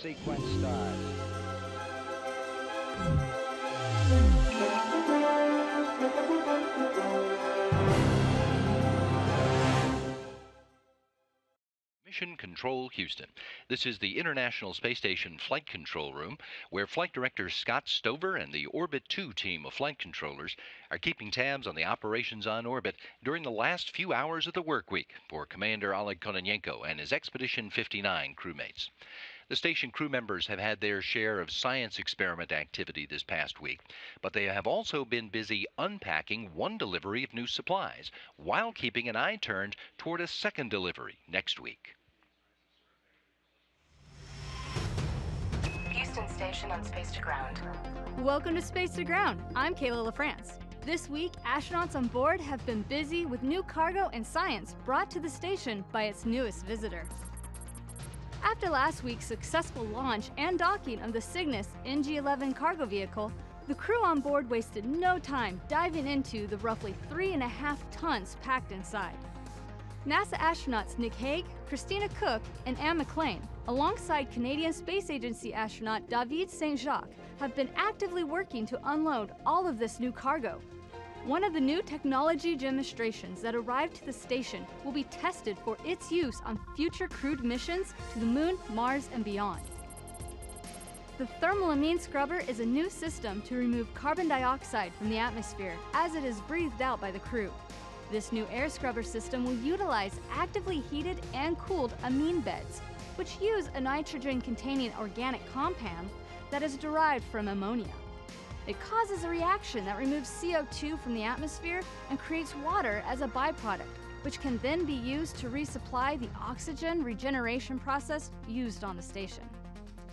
Sequence start. Mission Control Houston. This is the International Space Station Flight Control Room, where Flight Director Scott Stover and the Orbit 2 team of flight controllers are keeping tabs on the operations on orbit during the last few hours of the work week for Commander Oleg Kononenko and his Expedition 59 crewmates. The station crew members have had their share of science experiment activity this past week, but they have also been busy unpacking one delivery of new supplies while keeping an eye turned toward a second delivery next week. Houston Station on Space to Ground. Welcome to Space to Ground. I'm Kayla LaFrance. This week, astronauts on board have been busy with new cargo and science brought to the station by its newest visitor. After last week's successful launch and docking of the Cygnus NG-11 cargo vehicle, the crew on board wasted no time diving into the roughly 3.5 tons packed inside. NASA astronauts Nick Hague, Christina Cook, and Anne McClain, alongside Canadian Space Agency astronaut David Saint-Jacques, have been actively working to unload all of this new cargo. One of the new technology demonstrations that arrived to the station will be tested for its use on future crewed missions to the Moon, Mars, and beyond. The thermal amine scrubber is a new system to remove carbon dioxide from the atmosphere as it is breathed out by the crew. This new air scrubber system will utilize actively heated and cooled amine beds, which use a nitrogen-containing organic compound that is derived from ammonia. It causes a reaction that removes CO2 from the atmosphere and creates water as a byproduct, which can then be used to resupply the oxygen regeneration process used on the station.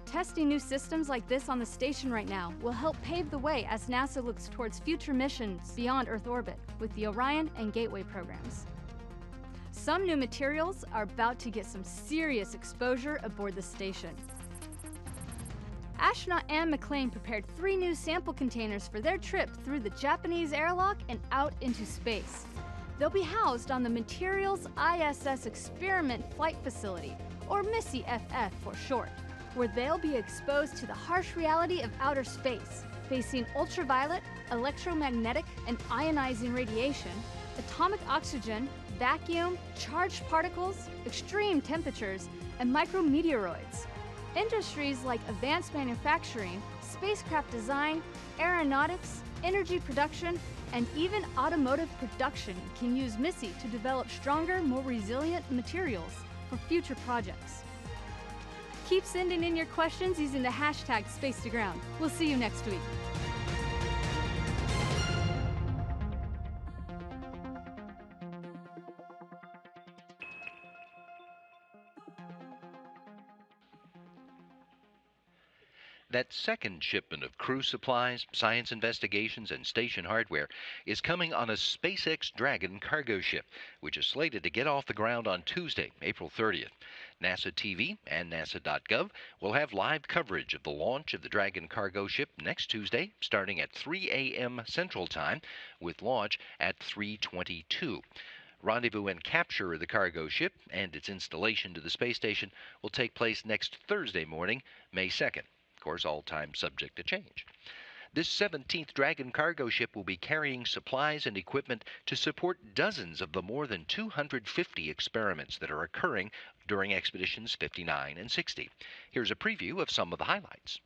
Testing new systems like this on the station right now will help pave the way as NASA looks towards future missions beyond Earth orbit with the Orion and Gateway programs. Some new materials are about to get some serious exposure aboard the station. Astronaut Anne McClain prepared 3 new sample containers for their trip through the Japanese airlock and out into space. They'll be housed on the Materials ISS Experiment Flight Facility, or MISSY-FF for short, where they'll be exposed to the harsh reality of outer space, facing ultraviolet, electromagnetic, and ionizing radiation, atomic oxygen, vacuum, charged particles, extreme temperatures, and micrometeoroids. Industries like advanced manufacturing, spacecraft design, aeronautics, energy production, and even automotive production can use MISSY to develop stronger, more resilient materials for future projects. Keep sending in your questions using the hashtag #SpaceToGround. We'll see you next week. That second shipment of crew supplies, science investigations, and station hardware is coming on a SpaceX Dragon cargo ship, which is slated to get off the ground on Tuesday, April 30th. NASA TV and NASA.gov will have live coverage of the launch of the Dragon cargo ship next Tuesday, starting at 3 a.m. Central Time, with launch at 3:22. Rendezvous and capture of the cargo ship and its installation to the space station will take place next Thursday morning, May 2nd. Of course, all time subject to change. This 17th Dragon cargo ship will be carrying supplies and equipment to support dozens of the more than 250 experiments that are occurring during Expeditions 59 and 60. Here's a preview of some of the highlights.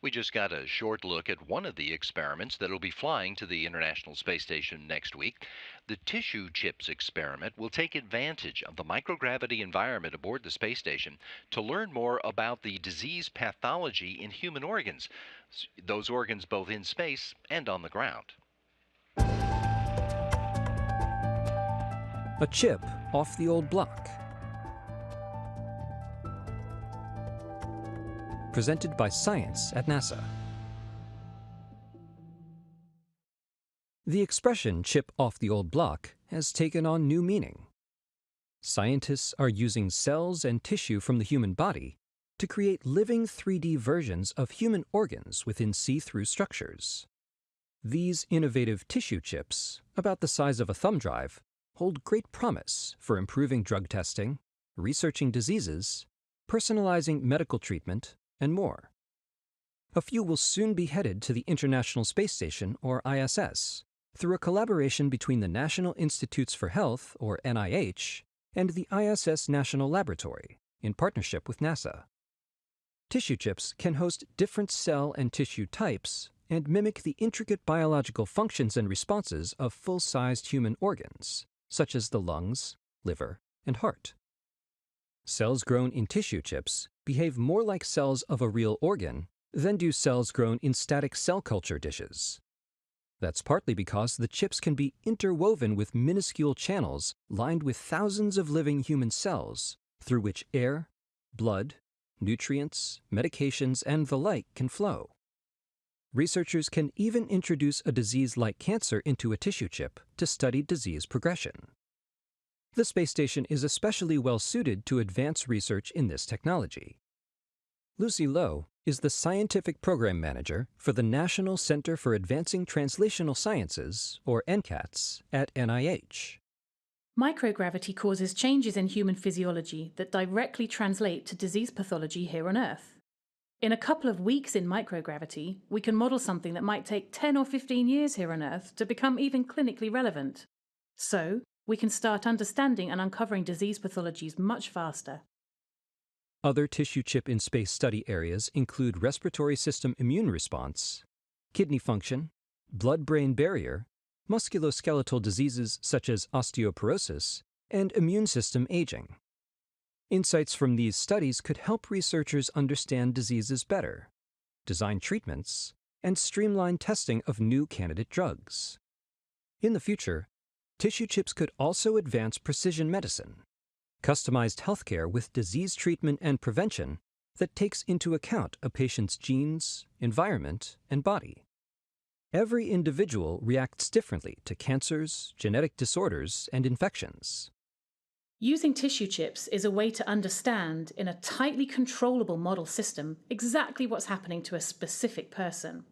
We just got a short look at one of the experiments that'll be flying to the International Space Station next week. The tissue chips experiment will take advantage of the microgravity environment aboard the space station to learn more about the disease pathology in human organs, those organs both in space and on the ground. A chip off the old block. Presented by Science at NASA. The expression chip off the old block has taken on new meaning. Scientists are using cells and tissue from the human body to create living 3D versions of human organs within see-through structures. These innovative tissue chips, about the size of a thumb drive, hold great promise for improving drug testing, researching diseases, personalizing medical treatment, and more. A few will soon be headed to the International Space Station, or ISS, through a collaboration between the National Institutes for Health, or NIH, and the ISS National Laboratory, in partnership with NASA. Tissue chips can host different cell and tissue types and mimic the intricate biological functions and responses of full-sized human organs, such as the lungs, liver, and heart. Cells grown in tissue chips behave more like cells of a real organ than do cells grown in static cell culture dishes. That's partly because the chips can be interwoven with minuscule channels lined with thousands of living human cells through which air, blood, nutrients, medications, and the like can flow. Researchers can even introduce a disease like cancer into a tissue chip to study disease progression. The space station is especially well suited to advance research in this technology. Lucy Lowe is the Scientific Program Manager for the National Center for Advancing Translational Sciences, or NCATS, at NIH. Microgravity causes changes in human physiology that directly translate to disease pathology here on Earth. In a couple of weeks in microgravity, we can model something that might take 10 or 15 years here on Earth to become even clinically relevant. So, we can start understanding and uncovering disease pathologies much faster. Other tissue chip in space study areas include respiratory system immune response, kidney function, blood-brain barrier, musculoskeletal diseases such as osteoporosis, and immune system aging. Insights from these studies could help researchers understand diseases better, design treatments, and streamline testing of new candidate drugs. In the future, tissue chips could also advance precision medicine, customized healthcare with disease treatment and prevention that takes into account a patient's genes, environment, and body. Every individual reacts differently to cancers, genetic disorders, and infections. Using tissue chips is a way to understand, in a tightly controllable model system, exactly what's happening to a specific person.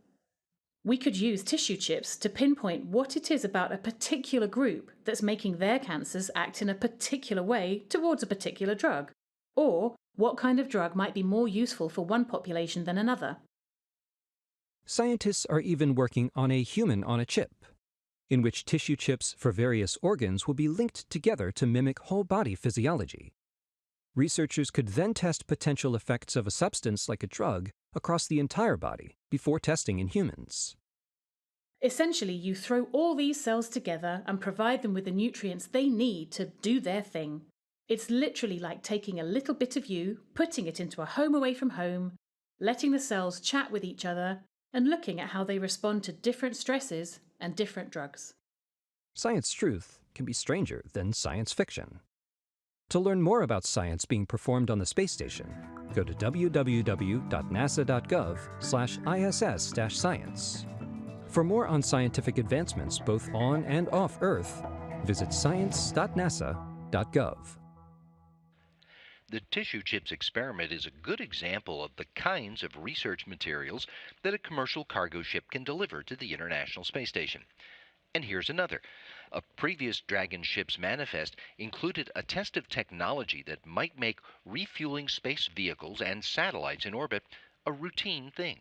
We could use tissue chips to pinpoint what it is about a particular group that's making their cancers act in a particular way towards a particular drug, or what kind of drug might be more useful for one population than another. Scientists are even working on a human on a chip, in which tissue chips for various organs will be linked together to mimic whole-body physiology. Researchers could then test potential effects of a substance like a drug across the entire body before testing in humans. Essentially, you throw all these cells together and provide them with the nutrients they need to do their thing. It's literally like taking a little bit of you, putting it into a home away from home, letting the cells chat with each other, and looking at how they respond to different stresses and different drugs. Science truth can be stranger than science fiction. To learn more about science being performed on the space station, go to www.nasa.gov/ISS-science. For more on scientific advancements both on and off Earth, visit science.nasa.gov. The tissue chips experiment is a good example of the kinds of research materials that a commercial cargo ship can deliver to the International Space Station. And here's another. A previous Dragon ship's manifest included a test of technology that might make refueling space vehicles and satellites in orbit a routine thing.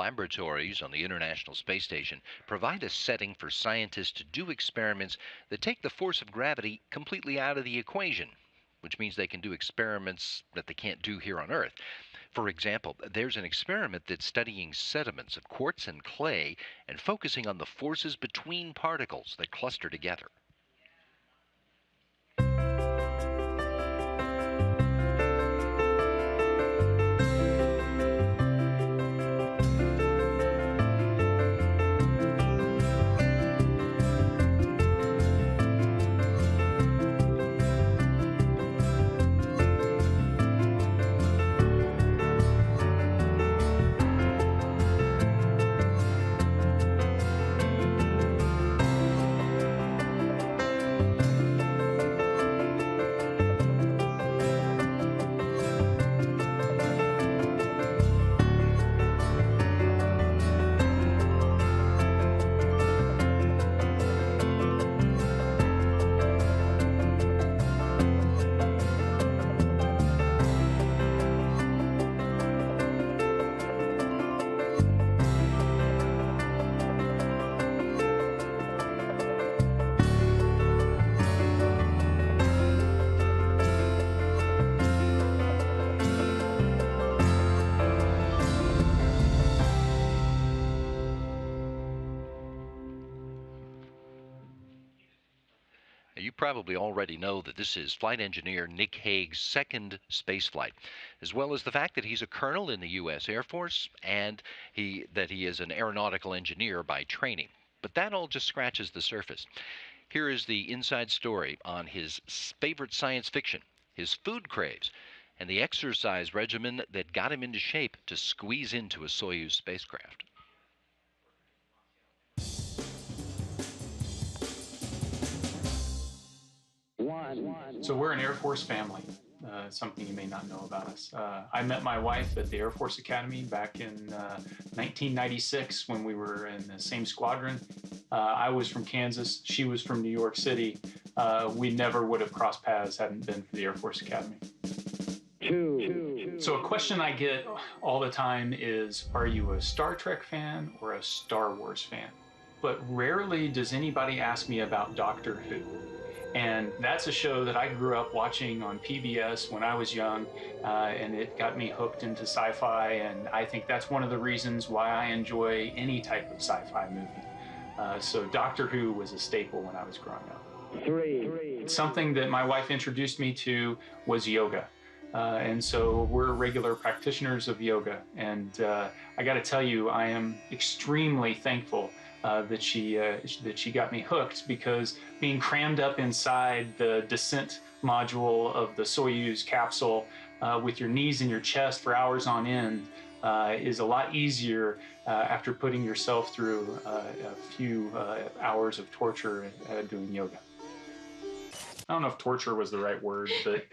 laboratories on the International Space Station provide a setting for scientists to do experiments that take the force of gravity completely out of the equation, which means they can do experiments that they can't do here on Earth. For example, there's an experiment that's studying sediments of quartz and clay and focusing on the forces between particles that cluster together. You probably already know that this is flight engineer Nick Hague's second spaceflight, as well as the fact that he's a colonel in the U.S. Air Force and that he is an aeronautical engineer by training. But that all just scratches the surface. Here is the inside story on his favorite science fiction, his food craves, and the exercise regimen that got him into shape to squeeze into a Soyuz spacecraft. So we're an Air Force family, something you may not know about us. I met my wife at the Air Force Academy back in 1996 when we were in the same squadron. I was from Kansas, she was from New York City. We never would have crossed paths hadn't been for the Air Force Academy. So a question I get all the time is, are you a Star Trek fan or a Star Wars fan? But rarely does anybody ask me about Doctor Who. And that's a show that I grew up watching on PBS when I was young, and it got me hooked into sci-fi, and I think that's one of the reasons why I enjoy any type of sci-fi movie. So Doctor Who was a staple when I was growing up. Something that my wife introduced me to was yoga. And so we're regular practitioners of yoga, and I got to tell you, I am extremely thankful that she got me hooked, because being crammed up inside the descent module of the Soyuz capsule with your knees in your chest for hours on end is a lot easier after putting yourself through a few hours of torture doing yoga. I don't know if torture was the right word, but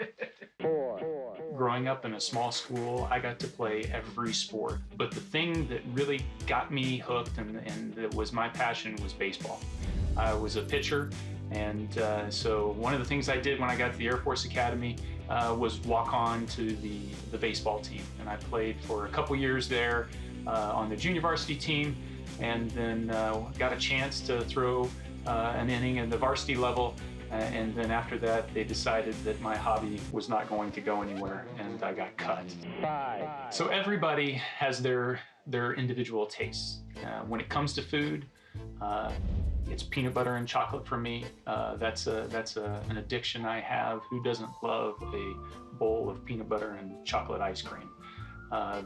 growing up in a small school, I got to play every sport. But the thing that really got me hooked and that was my passion was baseball. I was a pitcher, and so one of the things I did when I got to the Air Force Academy was walk on to the baseball team. And I played for a couple years there on the junior varsity team, and then got a chance to throw an inning at the varsity level. And then after that, they decided that my hobby was not going to go anywhere, and I got cut. So everybody has their individual tastes. When it comes to food, it's peanut butter and chocolate for me. That's an addiction I have. Who doesn't love a bowl of peanut butter and chocolate ice cream?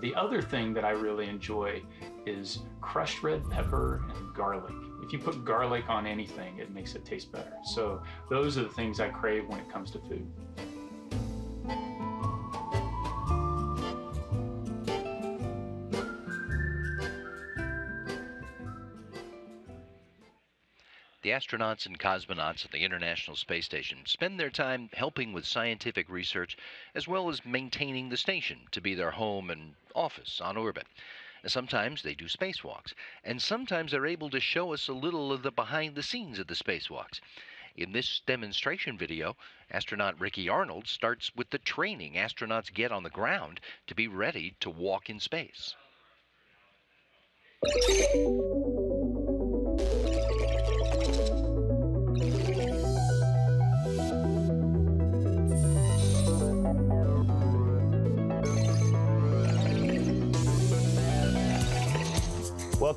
The other thing that I really enjoy is crushed red pepper and garlic. If you put garlic on anything, it makes it taste better. So those are the things I crave when it comes to food. The astronauts and cosmonauts at the International Space Station spend their time helping with scientific research as well as maintaining the station to be their home and office on orbit. Sometimes they do spacewalks, and sometimes they're able to show us a little of the behind the scenes of the spacewalks. In this demonstration video, astronaut Ricky Arnold starts with the training astronauts get on the ground to be ready to walk in space. Welcome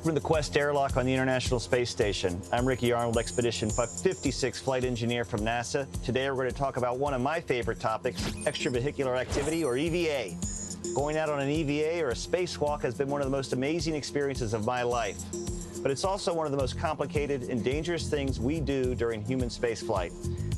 to the Quest airlock on the International Space Station. I'm Ricky Arnold, Expedition 56 flight engineer from NASA. Today we're going to talk about one of my favorite topics, extravehicular activity, or EVA. Going out on an EVA or a spacewalk has been one of the most amazing experiences of my life. But it's also one of the most complicated and dangerous things we do during human spaceflight.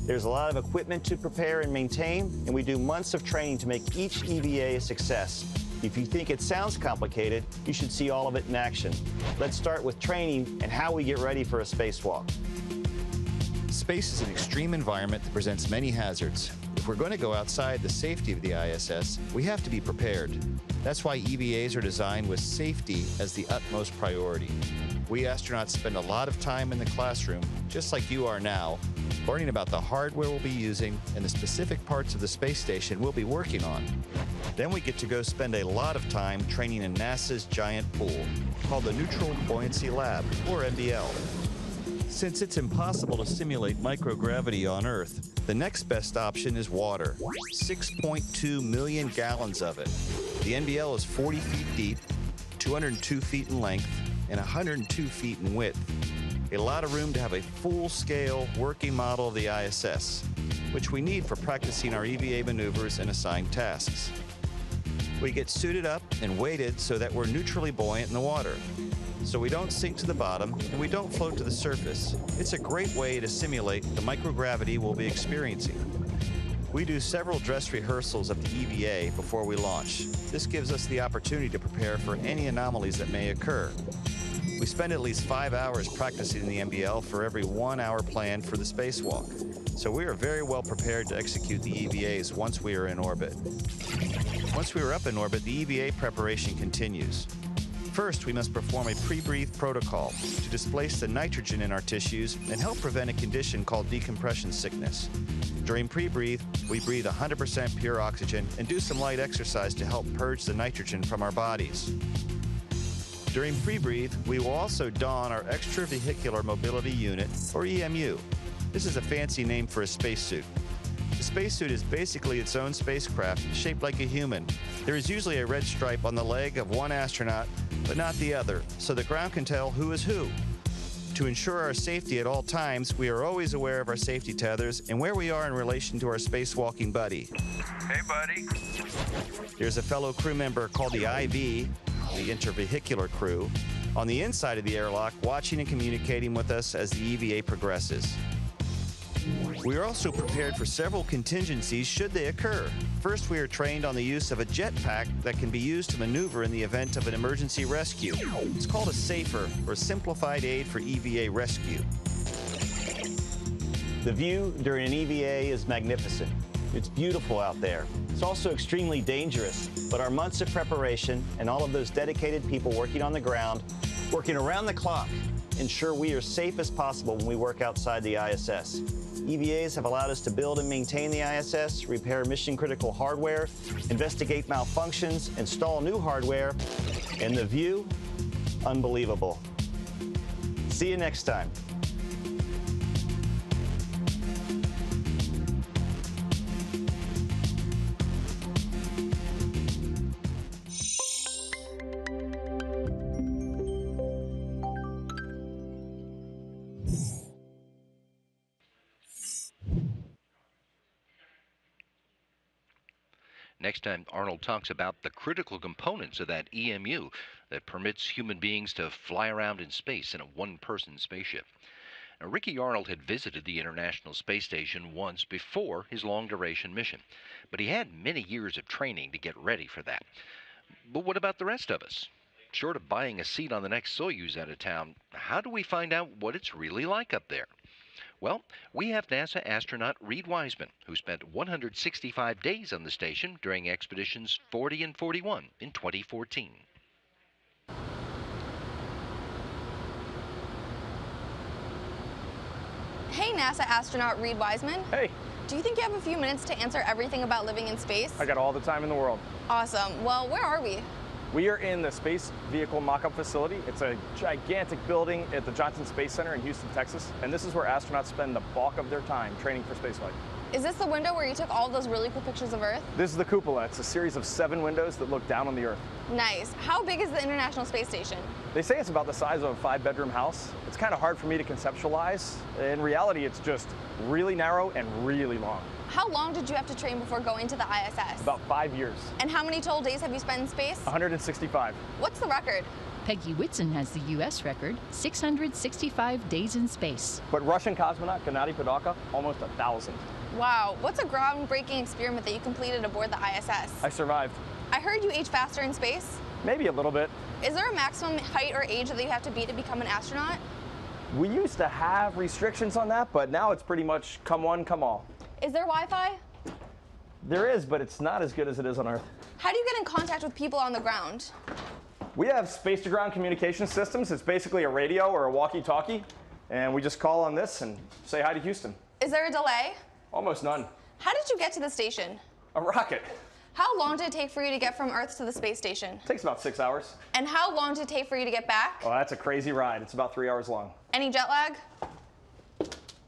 There's a lot of equipment to prepare and maintain, and we do months of training to make each EVA a success. If you think it sounds complicated, you should see all of it in action. Let's start with training and how we get ready for a spacewalk. Space is an extreme environment that presents many hazards. If we're going to go outside the safety of the ISS, we have to be prepared. That's why EVAs are designed with safety as the utmost priority. We astronauts spend a lot of time in the classroom, just like you are now, learning about the hardware we'll be using and the specific parts of the space station we'll be working on. Then we get to go spend a lot of time training in NASA's giant pool, called the Neutral Buoyancy Lab, or NBL. Since it's impossible to simulate microgravity on Earth, the next best option is water, 6.2 million gallons of it. The NBL is 40 feet deep, 202 feet in length, and 102 feet in width. A lot of room to have a full-scale working model of the ISS, which we need for practicing our EVA maneuvers and assigned tasks. We get suited up and weighted so that we're neutrally buoyant in the water, so we don't sink to the bottom and we don't float to the surface. It's a great way to simulate the microgravity we'll be experiencing. We do several dress rehearsals of the EVA before we launch. This gives us the opportunity to prepare for any anomalies that may occur. We spend at least 5 hours practicing in the NBL for every 1 hour planned for the spacewalk. So we are very well prepared to execute the EVAs once we are in orbit. Once we are up in orbit, the EVA preparation continues. First, we must perform a pre-breathe protocol to displace the nitrogen in our tissues and help prevent a condition called decompression sickness. During pre-breathe, we breathe 100% pure oxygen and do some light exercise to help purge the nitrogen from our bodies. During pre-breathe, we will also don our extravehicular mobility unit, or EMU. This is a fancy name for a spacesuit. The spacesuit is basically its own spacecraft, shaped like a human. There is usually a red stripe on the leg of one astronaut, but not the other, so the ground can tell who is who. To ensure our safety at all times, we are always aware of our safety tethers and where we are in relation to our spacewalking buddy. Hey, buddy. There's a fellow crew member called the IV, the intervehicular crew, on the inside of the airlock, watching and communicating with us as the EVA progresses. We are also prepared for several contingencies should they occur. First, we are trained on the use of a jetpack that can be used to maneuver in the event of an emergency rescue. It's called a SAFER, or Simplified Aid for EVA Rescue. The view during an EVA is magnificent. It's beautiful out there. It's also extremely dangerous, but our months of preparation and all of those dedicated people working on the ground, working around the clock, ensure we are safe as possible when we work outside the ISS. EVAs have allowed us to build and maintain the ISS, repair mission-critical hardware, investigate malfunctions, install new hardware, and the view, unbelievable. See you next time. Next time, Arnold talks about the critical components of that EMU that permits human beings to fly around in space in a one-person spaceship. Now, Ricky Arnold had visited the International Space Station once before his long-duration mission, but he had many years of training to get ready for that. But what about the rest of us? Short of buying a seat on the next Soyuz out of town, how do we find out what it's really like up there? Well, we have NASA astronaut Reed Wiseman, who spent 165 days on the station during expeditions 40 and 41 in 2014. Hey, NASA astronaut Reed Wiseman. Hey. Do you think you have a few minutes to answer everything about living in space? I got all the time in the world. Awesome. Well, where are we? We are in the Space Vehicle Mock-Up Facility. It's a gigantic building at the Johnson Space Center in Houston, Texas, and this is where astronauts spend the bulk of their time training for spaceflight. Is this the window where you took all those really cool pictures of Earth? This is the cupola. It's a series of 7 windows that look down on the Earth. Nice. How big is the International Space Station? They say it's about the size of a 5-bedroom house. It's kind of hard for me to conceptualize. In reality, it's just really narrow and really long. How long did you have to train before going to the ISS? About 5 years. And how many total days have you spent in space? 165. What's the record? Peggy Whitson has the U.S. record, 665 days in space. But Russian cosmonaut Gennady Padalka, almost 1,000. Wow. What's a groundbreaking experiment that you completed aboard the ISS? I survived. I heard you age faster in space. Maybe a little bit. Is there a maximum height or age that you have to be to become an astronaut? We used to have restrictions on that, but now it's pretty much come one, come all. Is there Wi-Fi? There is, but it's not as good as it is on Earth. How do you get in contact with people on the ground? We have space-to-ground communication systems. It's basically a radio or a walkie-talkie, and we just call on this and say hi to Houston. Is there a delay? Almost none. How did you get to the station? A rocket. How long did it take for you to get from Earth to the space station? Takes about 6 hours. And how long did it take for you to get back? Oh, that's a crazy ride. It's about 3 hours long. Any jet lag?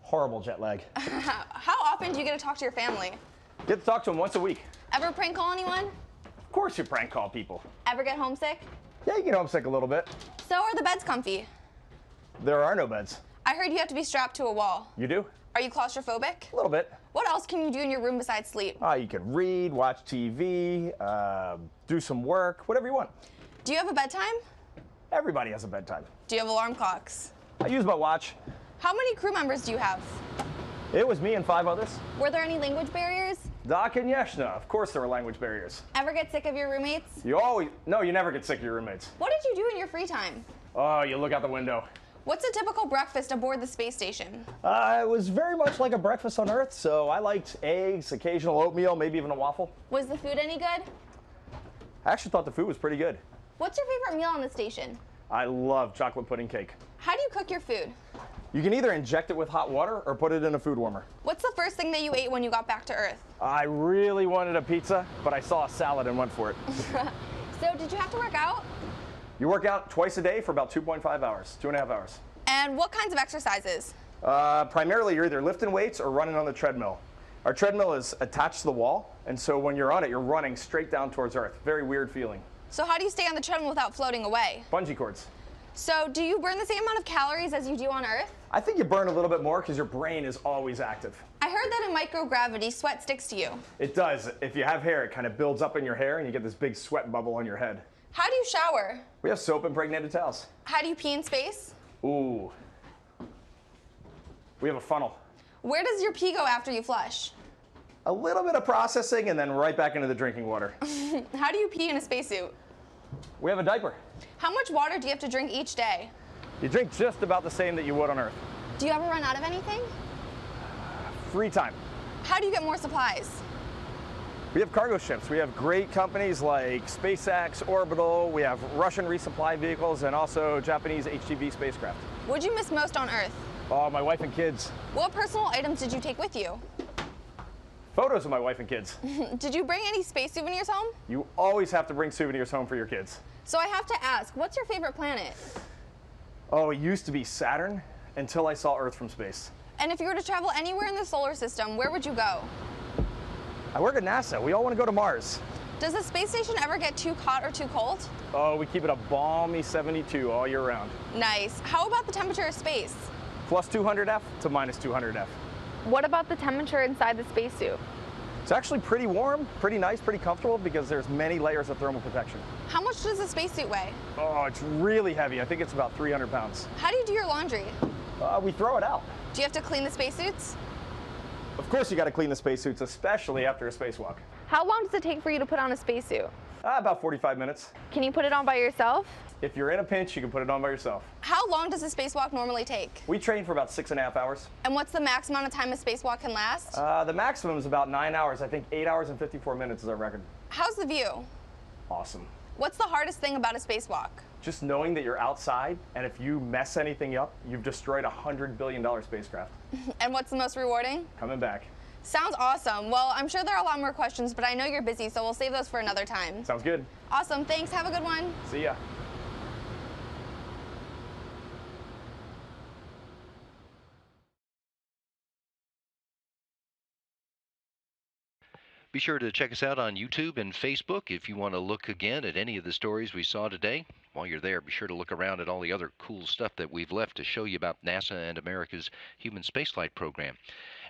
Horrible jet lag. How often do you get to talk to your family? Get to talk to them once a week. Ever prank call anyone? Of course you prank call people. Ever get homesick? Yeah, you get homesick a little bit. So are the beds comfy? There are no beds. I heard you have to be strapped to a wall. You do? Are you claustrophobic? A little bit. What else can you do in your room besides sleep? You can read, watch TV, do some work, whatever you want. Do you have a bedtime? Everybody has a bedtime. Do you have alarm clocks? I use my watch. How many crew members do you have? It was me and 5 others. Were there any language barriers? Da, Kanyeshna. Of course there were language barriers. Ever get sick of your roommates? No, you never get sick of your roommates. What did you do in your free time? Oh, you look out the window. What's a typical breakfast aboard the space station? It was very much like a breakfast on Earth, so I liked eggs, occasional oatmeal, maybe even a waffle. Was the food any good? I actually thought the food was pretty good. What's your favorite meal on the station? I love chocolate pudding cake. How do you cook your food? You can either inject it with hot water or put it in a food warmer. What's the first thing that you ate when you got back to Earth? I really wanted a pizza, but I saw a salad and went for it. So did you have to work out? You work out twice a day for about 2.5 hours, 2.5 hours. And what kinds of exercises? Primarily, you're either lifting weights or running on the treadmill. Our treadmill is attached to the wall, and so when you're on it, you're running straight down towards Earth. Very weird feeling. So how do you stay on the treadmill without floating away? Bungee cords. So do you burn the same amount of calories as you do on Earth? I think you burn a little bit more because your brain is always active. I heard that in microgravity, sweat sticks to you. It does. If you have hair, it kind of builds up in your hair and you get this big sweat bubble on your head. How do you shower? We have soap impregnated towels. How do you pee in space? Ooh. We have a funnel. Where does your pee go after you flush? A little bit of processing and then right back into the drinking water. How do you pee in a spacesuit? We have a diaper. How much water do you have to drink each day? You drink just about the same that you would on Earth. Do you ever run out of anything? Free time. How do you get more supplies? We have cargo ships. We have great companies like SpaceX, Orbital. We have Russian resupply vehicles and also Japanese HTV spacecraft. What'd you miss most on Earth? Oh, my wife and kids. What personal items did you take with you? Photos of my wife and kids. Did you bring any space souvenirs home? You always have to bring souvenirs home for your kids. So I have to ask, what's your favorite planet? Oh, it used to be Saturn until I saw Earth from space. And if you were to travel anywhere in the solar system, where would you go? I work at NASA. We all want to go to Mars. Does the space station ever get too hot or too cold? Oh, we keep it a balmy 72 all year round. Nice. How about the temperature of space? Plus 200 to minus 200 What about the temperature inside the spacesuit? It's actually pretty warm, pretty nice, pretty comfortable because there's many layers of thermal protection. How much does the spacesuit weigh? Oh, it's really heavy. I think it's about 300 pounds. How do you do your laundry? We throw it out. Do you have to clean the spacesuits? Of course you got to clean the spacesuits, especially after a spacewalk. How long does it take for you to put on a spacesuit? About 45 minutes. Can you put it on by yourself? If you're in a pinch, you can put it on by yourself. How long does a spacewalk normally take? We train for about 6.5 hours. And what's the max amount of time a spacewalk can last? The maximum is about 9 hours. I think 8 hours and 54 minutes is our record. How's the view? Awesome. What's the hardest thing about a spacewalk? Just knowing that you're outside, and if you mess anything up, you've destroyed a $100 billion spacecraft. And what's the most rewarding? Coming back. Sounds awesome. Well, I'm sure there are a lot more questions, but I know you're busy, so we'll save those for another time. Sounds good. Awesome. Thanks. Have a good one. See ya. Be sure to check us out on YouTube and Facebook if you want to look again at any of the stories we saw today. While you're there, be sure to look around at all the other cool stuff that we've left to show you about NASA and America's human spaceflight program.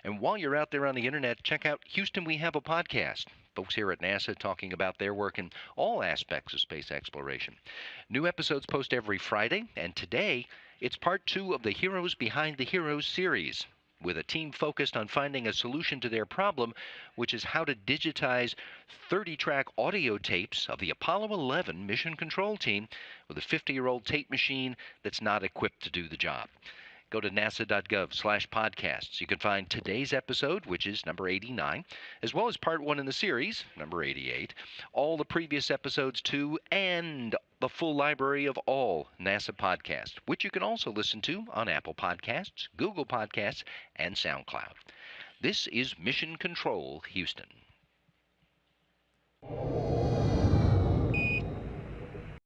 And while you're out there on the internet, check out Houston We Have a Podcast. Folks here at NASA talking about their work in all aspects of space exploration. New episodes post every Friday, and today it's part 2 of the Heroes Behind the Heroes series, with a team focused on finding a solution to their problem, which is how to digitize 30-track audio tapes of the Apollo 11 mission control team with a 50-year-old tape machine that's not equipped to do the job. Go to nasa.gov/podcasts. You can find today's episode, which is number 89, as well as part 1 in the series, number 88, all the previous episodes too, and the full library of all NASA podcasts, which you can also listen to on Apple Podcasts, Google Podcasts, and SoundCloud. This is Mission Control, Houston.